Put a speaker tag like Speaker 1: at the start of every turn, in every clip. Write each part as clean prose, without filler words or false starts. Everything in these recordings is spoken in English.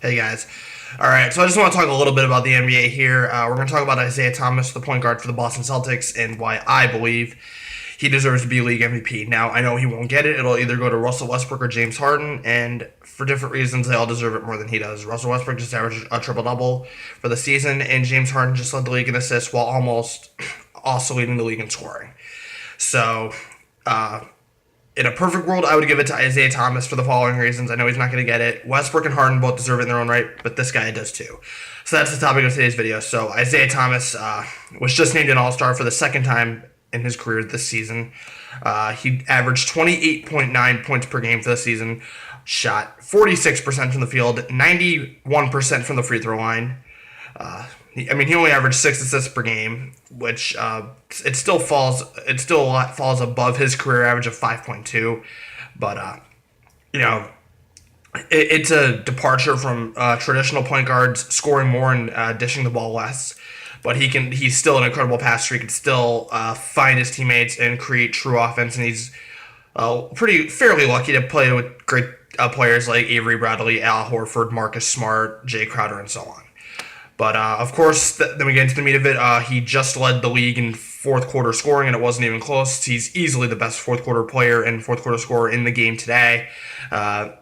Speaker 1: Hey guys. All right, so I just want to talk a little bit about the NBA here. We're going to talk about Isaiah Thomas, the point guard for the Boston Celtics, and why I believe he deserves to be league MVP. Now, I know he won't get it. It'll either go to Russell Westbrook or James Harden, and for different reasons, they all deserve it more than he does. Russell Westbrook just averaged a triple-double for the season, and James Harden just led the league in assists while almost also leading the league in scoring. So, in a perfect world, I would give it to Isaiah Thomas for the following reasons. I know he's not going to get it. Westbrook and Harden both deserve it in their own right, but this guy does too. So that's the topic of today's video. So Isaiah Thomas was just named an All-Star for the second time in his career this season. He averaged 28.9 points per game for the season, shot 46% from the field, 91% from the free throw line. He only averaged 6 assists per game, which it still falls above his career average of 5.2. But it's a departure from traditional point guards scoring more and dishing the ball less. But he's still an incredible passer. He can still find his teammates and create true offense, and he's fairly lucky to play with great players like Avery Bradley, Al Horford, Marcus Smart, Jay Crowder, and so on. But, of course, then we get into the meat of it. He just led the league in fourth quarter scoring, and it wasn't even close. He's easily the best fourth quarter player and fourth quarter scorer in the game today.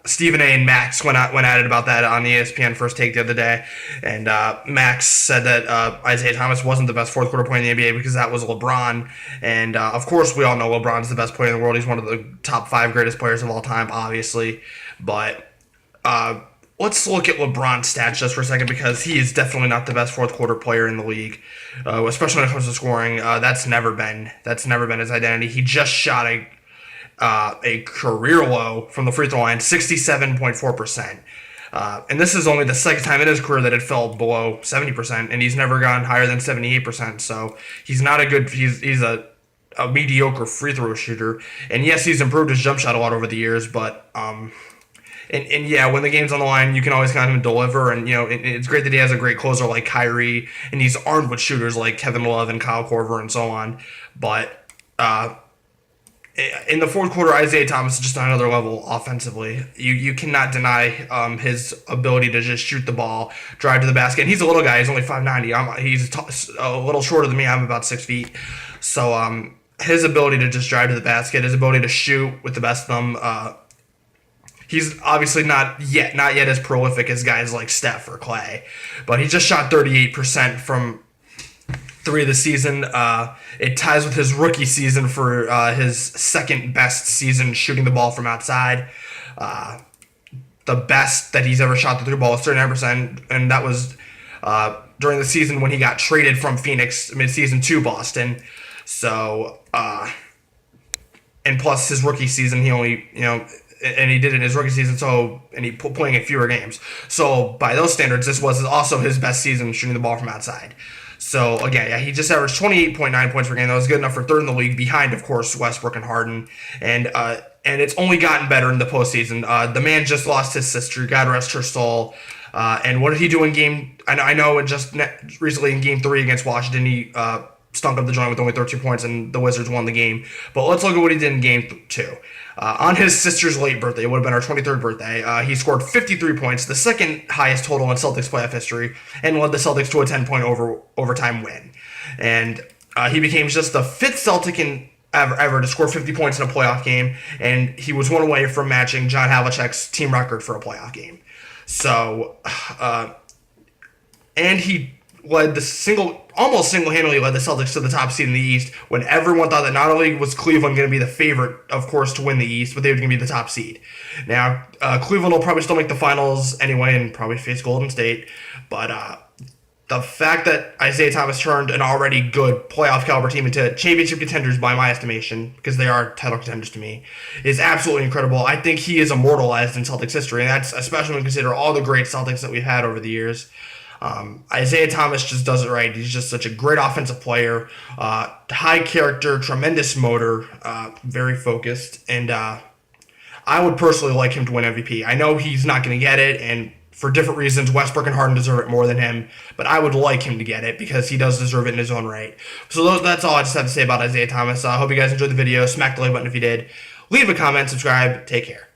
Speaker 1: Stephen A. and Max went at it about that on the ESPN First Take the other day. And Max said that Isaiah Thomas wasn't the best fourth quarter player in the NBA because that was LeBron. And, of course, we all know LeBron's the best player in the world. He's one of the top 5 greatest players of all time, obviously. But let's look at LeBron's stats just for a second because he is definitely not the best fourth quarter player in the league, especially when it comes to scoring. That's never been his identity. He just shot a career low from the free throw line, 67.4%. And this is only the second time in his career that it fell below 70%, and he's never gone higher than 78%. So he's not he's a mediocre free throw shooter. And yes, he's improved his jump shot a lot over the years, but And yeah, when the game's on the line, you can always count him to deliver. And, it's great that he has a great closer like Kyrie, and he's armed with shooters like Kevin Love and Kyle Korver and so on. But in the fourth quarter, Isaiah Thomas is just on another level offensively. You cannot deny his ability to just shoot the ball, drive to the basket. And he's a little guy. He's only 5'90". He's a little shorter than me. I'm about 6 feet. So his ability to just drive to the basket, his ability to shoot with the best of them, he's obviously not yet as prolific as guys like Steph or Clay, but he just shot 38% from 3 this season. It ties with his rookie season for his second best season shooting the ball from outside. The best that he's ever shot the 3 ball was 39%, and that was during the season when he got traded from Phoenix midseason to Boston. So, and plus his rookie season, he only, and he did it in his rookie season, and he playing in fewer games. So by those standards, this was also his best season shooting the ball from outside. So again, yeah, he just averaged 28.9 points per game. That was good enough for third in the league, behind, of course, Westbrook and Harden. And it's only gotten better in the postseason. The man just lost his sister. God rest her soul. And what did he do in game? I know just recently in Game 3 against Washington, he stunk up the joint with only 13 points, and the Wizards won the game. But let's look at what he did in Game 2. On his sister's late birthday, it would have been her 23rd birthday, he scored 53 points, the second highest total in Celtics playoff history, and led the Celtics to a 10-point overtime win. And he became just the 5th Celtic ever to score 50 points in a playoff game, and he was one away from matching John Havlicek's team record for a playoff game. So, and he led almost single-handedly led the Celtics to the top seed in the East when everyone thought that not only was Cleveland going to be the favorite, of course, to win the East, but they were going to be the top seed. Now, Cleveland will probably still make the finals anyway and probably face Golden State, but the fact that Isaiah Thomas turned an already good playoff caliber team into championship contenders by my estimation, because they are title contenders to me, is absolutely incredible. I think he is immortalized in Celtics history, and that's especially when you consider all the great Celtics that we've had over the years. Isaiah Thomas just does it right. He's just such a great offensive player, high character, tremendous motor, very focused, and I would personally like him to win MVP. I know he's not going to get it, and for different reasons, Westbrook and Harden deserve it more than him, but I would like him to get it because he does deserve it in his own right. So that's all I just have to say about Isaiah Thomas. I hope you guys enjoyed the video. Smack the like button if you did. Leave a comment, subscribe. Take care.